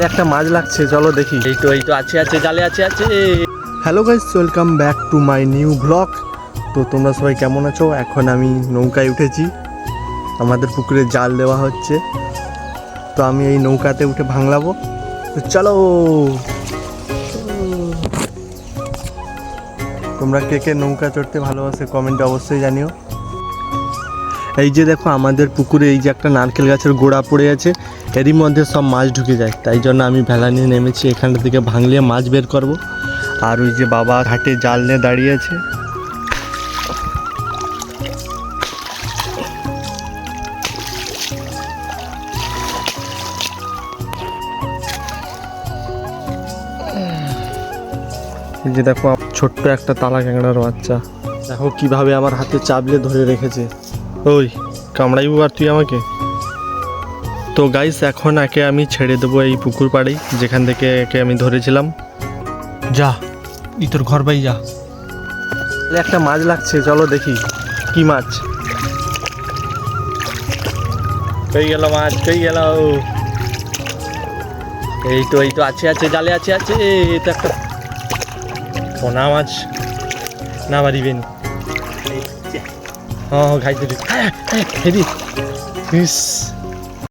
একটা মাছ লাগছে, চলো দেখি। এই তো আছে জালে আছে। Hello guys, welcome back to my new blog. তো তোমরা সবাই কেমন আছো? এখন আমি নৌকায় উঠেছি, আমাদের পুকুরে জাল দেওয়া হচ্ছে। তো আমি এই নৌকাতে উঠে ভাঙলাবো, তো চলো। তোমরা কে কে নৌকা চড়তে ভালোবাসে কমেন্টে অবশ্যই জানিও। এই যে দেখো আমাদের পুকুরে এই যে একটা নারকেল গাছের গোড়া পড়ে আছে, এরই মধ্যে সব মাছ ঢুকে যায়, তাই জন্য আমি ভেলা নিয়ে নেমেছি এখানটা থেকে ভাঙলে মাছ বের করব। আর ওই যে বাবা ঘাটে জাল নিয়ে দাঁড়িয়ে আছে। এই যে দেখো ছোট্ট একটা তালা ক্যাংড়ার বাচ্চা, দেখো কিভাবে আমার হাতে চাবলে ধরে রেখেছে। ওই কামড়াইবো আর তুই আমাকে? তো গাইস এখন একে আমি ছেড়ে দেবো এই পুকুর পাড়েই, যেখান থেকে একে আমি ধরেছিলাম। যা তোর ঘর বাই যা। একটা মাছ লাগছে, চলো দেখি কি মাছ। কই গেল মাছ, কই গেল? এই তো আছে জালে আছে। এই তো একটা পোনা মাছ, না মারিবেন। হ্যাঁ খাইতে দিদি।